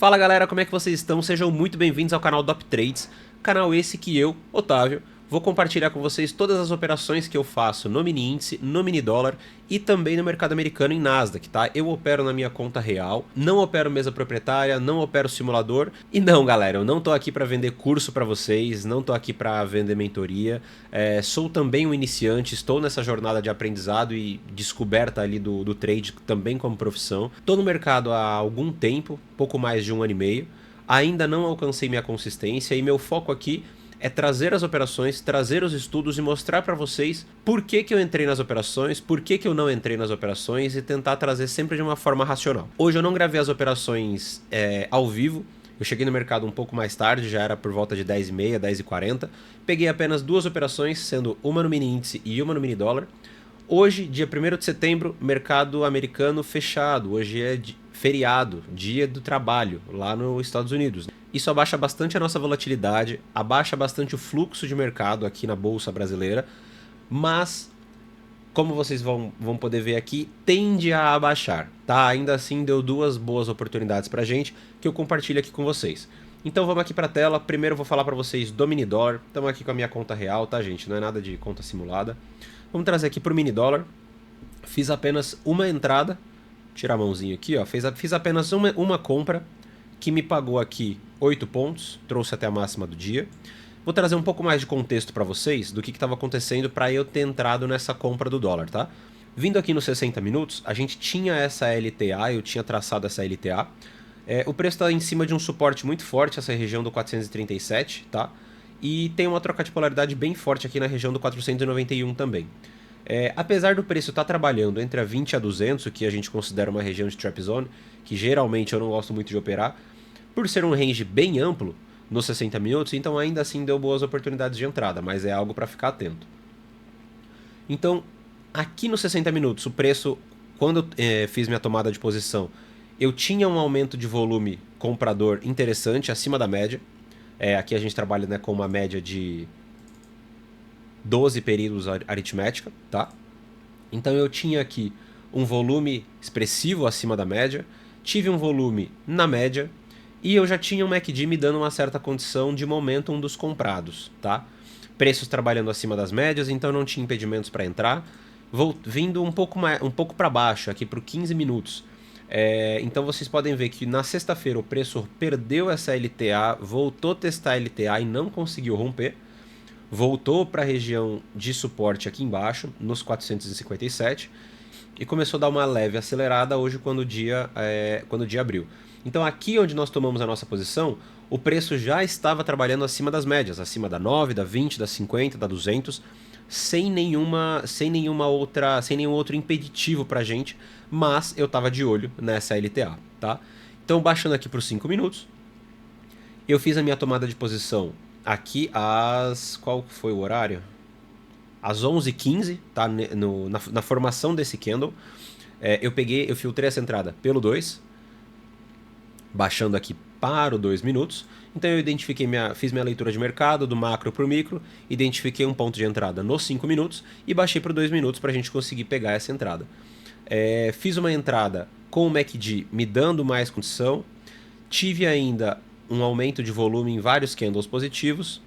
Fala galera, como é que vocês estão? Sejam muito bem-vindos ao canal Dop Trades, canal esse que eu, Otávio, vou compartilhar com vocês todas as operações que eu faço no mini índice, no mini dólar e também no mercado americano em Nasdaq, tá? Eu opero na minha conta real, não opero mesa proprietária, não opero simulador e não, galera, eu não tô aqui para vender curso para vocês, não tô aqui para vender mentoria, sou também um iniciante, estou nessa jornada de aprendizado e descoberta ali do trade também como profissão. Tô no mercado há algum tempo, pouco mais de 1 ano e meio, ainda não alcancei minha consistência e meu foco aqui é trazer as operações, trazer os estudos e mostrar para vocês por que eu entrei nas operações, por que eu não entrei nas operações e tentar trazer sempre de uma forma racional. Hoje eu não gravei as operações ao vivo, eu cheguei no mercado um pouco mais tarde, já era por volta de 10h30, 10h40, peguei apenas duas operações, sendo uma no mini índice e uma no mini dólar. Hoje, dia 1º de setembro, mercado americano fechado, hoje é feriado, dia do trabalho, lá nos Estados Unidos. Isso abaixa bastante a nossa volatilidade, abaixa bastante o fluxo de mercado aqui na Bolsa Brasileira, mas, como vocês vão poder ver aqui, tende a abaixar, tá? Ainda assim, deu duas boas oportunidades pra gente, que eu compartilho aqui com vocês. Então vamos aqui pra tela, primeiro eu vou falar pra vocês do mini dólar, estamos aqui com a minha conta real, tá gente? Não é nada de conta simulada. Vamos trazer aqui pro mini dólar, fiz apenas uma entrada, tirar a mãozinha aqui, ó, fiz apenas uma compra, que me pagou aqui 8 pontos, trouxe até a máxima do dia. Vou trazer um pouco mais de contexto para vocês do que estava acontecendo para eu ter entrado nessa compra do dólar, tá? Vindo aqui nos 60 minutos, a gente tinha essa LTA, eu tinha traçado essa LTA. O preço está em cima de um suporte muito forte, essa região do 437, tá? E tem uma troca de polaridade bem forte aqui na região do 491 também. Apesar do preço estar trabalhando entre a 20 a 200, o que a gente considera uma região de trap zone, que geralmente eu não gosto muito de operar, por ser um range bem amplo, nos 60 minutos, então ainda assim deu boas oportunidades de entrada, mas é algo para ficar atento. Então, aqui nos 60 minutos, o preço, quando eu fiz minha tomada de posição, eu tinha um aumento de volume comprador interessante, acima da média. Aqui a gente trabalha, né, com uma média de 12 períodos aritmética, tá? Então eu tinha aqui um volume expressivo acima da média, tive um volume na média, e eu já tinha um MACD me dando uma certa condição de momentum dos comprados, tá? Preços trabalhando acima das médias, então não tinha impedimentos para entrar. Vindo um pouco para baixo, aqui para 15 minutos. Então vocês podem ver que na sexta-feira o preço perdeu essa LTA, voltou a testar a LTA e não conseguiu romper. Voltou para a região de suporte aqui embaixo, nos 457, e começou a dar uma leve acelerada hoje quando o dia abriu. Então aqui onde nós tomamos a nossa posição, o preço já estava trabalhando acima das médias, acima da 9, da 20, da 50, da 200, sem nenhum outro impeditivo pra gente, mas eu estava de olho nessa LTA, tá? Então baixando aqui para os 5 minutos, eu fiz a minha tomada de posição aqui qual foi o horário? Às 11h15, tá? Na formação desse candle, eu filtrei essa entrada pelo 2, baixando aqui para o 2 minutos. Então eu fiz minha leitura de mercado, do macro para o micro, identifiquei um ponto de entrada nos 5 minutos e baixei para o 2 minutos para a gente conseguir pegar essa entrada. Fiz uma entrada com o MACD me dando mais condição, tive ainda um aumento de volume em vários candles positivos,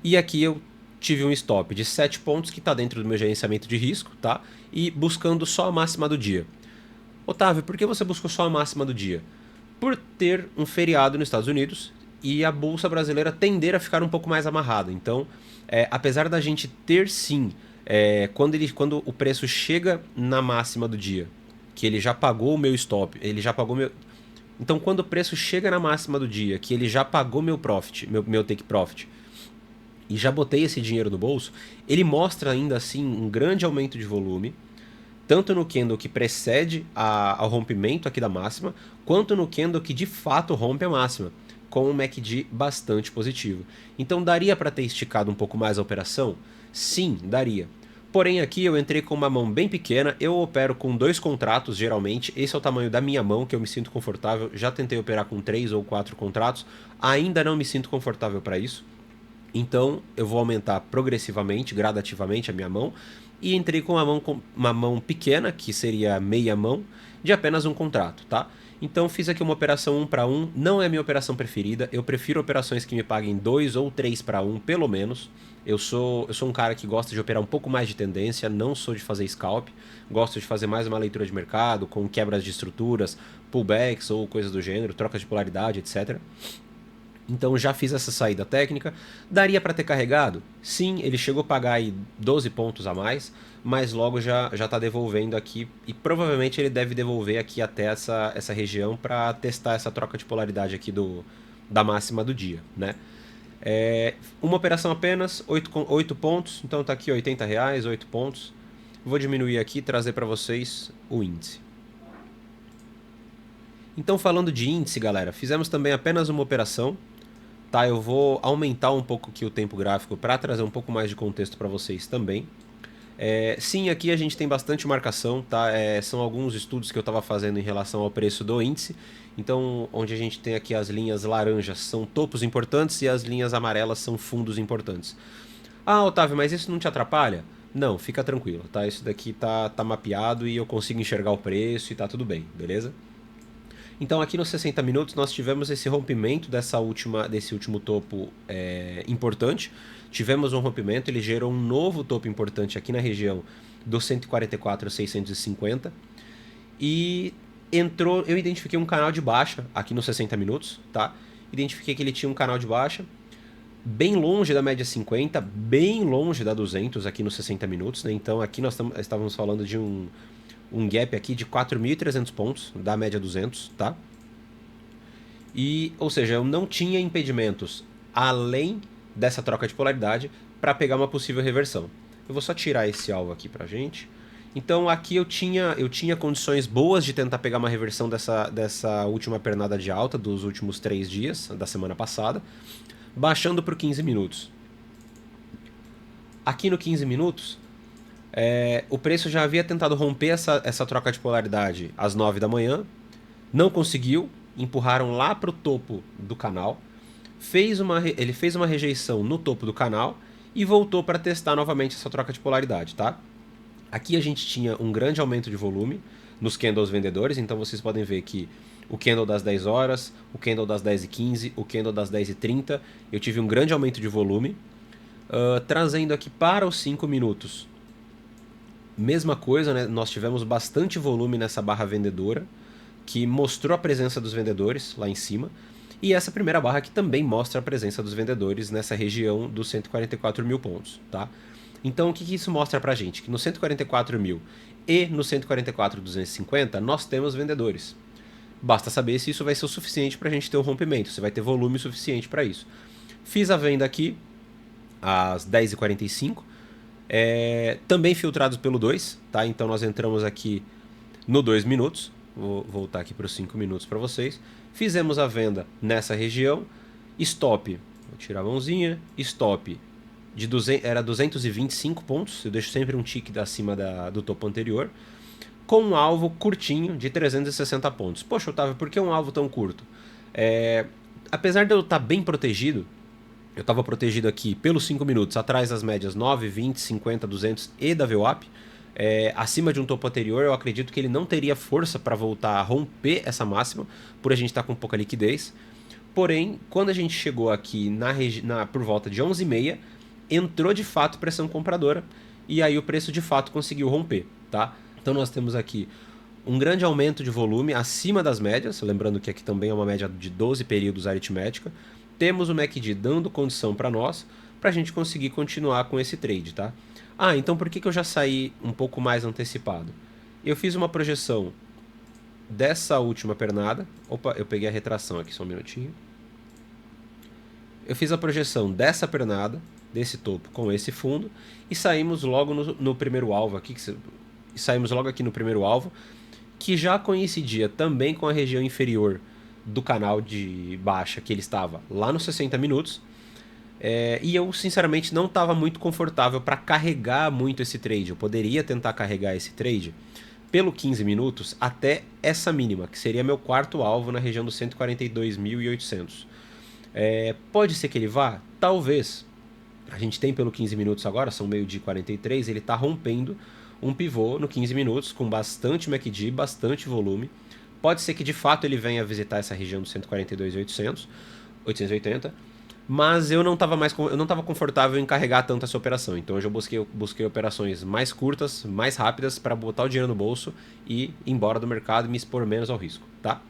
e aqui eu tive um stop de 7 pontos que está dentro do meu gerenciamento de risco, tá? E buscando só a máxima do dia. Otávio, por que você buscou só a máxima do dia? Por ter um feriado nos Estados Unidos e a Bolsa Brasileira tender a ficar um pouco mais amarrada. Então, apesar da gente ter sim, quando o preço chega na máxima do dia, que ele já pagou o meu stop, ele já pagou meu... Então, quando o preço chega na máxima do dia, que ele já pagou meu profit, meu take profit, e já botei esse dinheiro no bolso, ele mostra ainda assim um grande aumento de volume, tanto no candle que precede ao rompimento aqui da máxima, quanto no candle que de fato rompe a máxima, com um MACD bastante positivo. Então daria para ter esticado um pouco mais a operação? Sim, daria. Porém aqui eu entrei com uma mão bem pequena, eu opero com 2 contratos geralmente, esse é o tamanho da minha mão que eu me sinto confortável, já tentei operar com 3 ou 4 contratos, ainda não me sinto confortável para isso. Então eu vou aumentar progressivamente, gradativamente a minha mão, e entrei com uma mão pequena, que seria meia mão, de apenas um contrato, tá? Então fiz aqui uma operação 1 para 1, não é a minha operação preferida, eu prefiro operações que me paguem 2 ou 3 para 1 pelo menos. Eu sou um cara que gosta de operar um pouco mais de tendência, não sou de fazer scalp, gosto de fazer mais uma leitura de mercado, com quebras de estruturas, pullbacks ou coisas do gênero, trocas de polaridade, etc. Então já fiz essa saída técnica. Daria para ter carregado? Sim, ele chegou a pagar aí 12 pontos a mais, mas logo já está devolvendo aqui e provavelmente ele deve devolver aqui até essa região para testar essa troca de polaridade aqui da máxima do dia, né? Uma operação apenas, 8 pontos, então tá aqui R$80, 8 pontos. Vou diminuir aqui e trazer para vocês o índice. Então falando de índice, galera, fizemos também apenas uma operação. Tá, eu vou aumentar um pouco aqui o tempo gráfico para trazer um pouco mais de contexto para vocês também. Sim, aqui a gente tem bastante marcação, tá? São alguns estudos que eu estava fazendo em relação ao preço do índice. Então, onde a gente tem aqui as linhas laranjas são topos importantes e as linhas amarelas são fundos importantes. Ah, Otávio, mas isso não te atrapalha? Não, fica tranquilo, tá? Isso daqui tá mapeado e eu consigo enxergar o preço e tá tudo bem, beleza? Então aqui nos 60 minutos nós tivemos esse rompimento desse último topo importante. Tivemos um rompimento, ele gerou um novo topo importante aqui na região dos 144,650. E eu identifiquei um canal de baixa aqui nos 60 minutos, tá? Identifiquei que ele tinha um canal de baixa bem longe da média 50, bem longe da 200 aqui nos 60 minutos, né? Então aqui nós estávamos falando de um gap aqui de 4.300 pontos da média 200, tá? Ou seja, eu não tinha impedimentos além dessa troca de polaridade para pegar uma possível reversão. Eu vou só tirar esse alvo aqui pra gente. Então aqui eu tinha condições boas de tentar pegar uma reversão dessa última pernada de alta dos últimos 3 dias, da semana passada, baixando para 15 minutos. Aqui no 15 minutos, o preço já havia tentado romper essa troca de polaridade às 9 da manhã, não conseguiu, empurraram lá para o topo do canal, ele fez uma rejeição no topo do canal e voltou para testar novamente essa troca de polaridade, tá? Aqui a gente tinha um grande aumento de volume nos candles vendedores, então vocês podem ver que o candle das 10 horas, o candle das 10h15, o candle das 10h30, eu tive um grande aumento de volume, trazendo aqui para os 5 minutos. Mesma coisa, né? Nós tivemos bastante volume nessa barra vendedora, que mostrou a presença dos vendedores lá em cima. E essa primeira barra aqui também mostra a presença dos vendedores nessa região dos 144 mil pontos, tá? Então o que isso mostra pra gente? Que no 144 mil e no 144.250 nós temos vendedores. Basta saber se isso vai ser o suficiente pra gente ter o rompimento, se vai ter volume suficiente para isso. Fiz a venda aqui às 10h45. Também filtrados pelo 2, tá? Então nós entramos aqui no 2 minutos. Vou voltar aqui para os 5 minutos para vocês. Fizemos a venda nessa região. Stop, vou tirar a mãozinha. Stop era 225 pontos. Eu deixo sempre um tick acima do topo anterior. Com um alvo curtinho de 360 pontos. Poxa, Otávio, por que um alvo tão curto? Apesar de eu estar bem protegido, eu estava protegido aqui pelos 5 minutos, atrás das médias 9, 20, 50, 200 e da VWAP. Acima de um topo anterior, eu acredito que ele não teria força para voltar a romper essa máxima, por a gente estar com pouca liquidez. Porém, quando a gente chegou aqui por volta de 11h30, entrou de fato pressão compradora, e aí o preço de fato conseguiu romper, tá? Então nós temos aqui um grande aumento de volume acima das médias, lembrando que aqui também é uma média de 12 períodos aritmética. Temos o MACD dando condição para nós, para a gente conseguir continuar com esse trade, tá? Então por que eu já saí um pouco mais antecipado? Eu fiz uma projeção dessa última pernada. Opa, eu peguei a retração aqui, só um minutinho. Eu fiz a projeção dessa pernada, desse topo com esse fundo, e saímos logo no primeiro alvo aqui, saímos logo aqui no primeiro alvo, que já coincidia também com a região inferior do canal de baixa, que ele estava lá nos 60 minutos. E eu sinceramente não estava muito confortável para carregar muito esse trade. Eu poderia tentar carregar esse trade pelo 15 minutos até essa mínima, que seria meu quarto alvo na região dos 142.800. Pode ser que ele vá? Talvez. A gente tem pelo 15 minutos agora, são meio-dia 43, ele está rompendo um pivô no 15 minutos com bastante MACD, bastante volume. Pode ser que de fato ele venha visitar essa região dos 142.800, 880, mas eu não estava confortável em carregar tanto essa operação. Então hoje eu busquei operações mais curtas, mais rápidas para botar o dinheiro no bolso e ir embora do mercado e me expor menos ao risco, tá?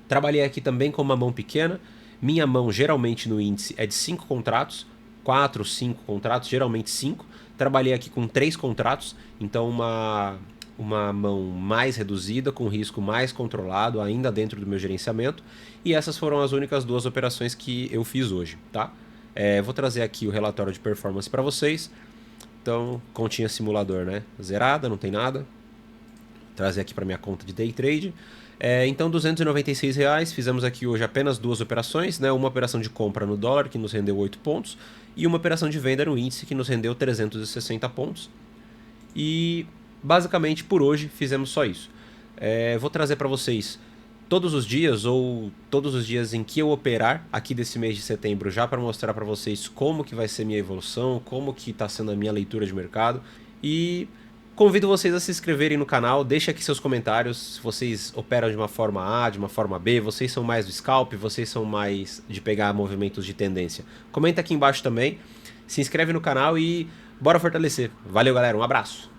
Trabalhei aqui também com uma mão pequena. Minha mão geralmente no índice é de 5 contratos, 4, 5 contratos, geralmente 5. Trabalhei aqui com 3 contratos, então uma mão mais reduzida, com risco mais controlado, ainda dentro do meu gerenciamento. E essas foram as únicas 2 operações que eu fiz hoje, tá? Vou trazer aqui o relatório de performance para vocês. Então, continha simulador, né? Zerada, não tem nada. Vou trazer aqui para minha conta de day trade. Então, R$ 296, fizemos aqui hoje apenas 2 operações, né? Uma operação de compra no dólar, que nos rendeu 8 pontos, e uma operação de venda no índice, que nos rendeu 360 pontos. E basicamente por hoje fizemos só isso. Vou trazer para vocês todos os dias ou todos os dias em que eu operar aqui desse mês de setembro, já para mostrar para vocês como que vai ser minha evolução, como que está sendo a minha leitura de mercado. E convido vocês a se inscreverem no canal, deixem aqui seus comentários, se vocês operam de uma forma A, de uma forma B, vocês são mais do scalp, vocês são mais de pegar movimentos de tendência. Comenta aqui embaixo também, se inscreve no canal e bora fortalecer. Valeu, galera, um abraço!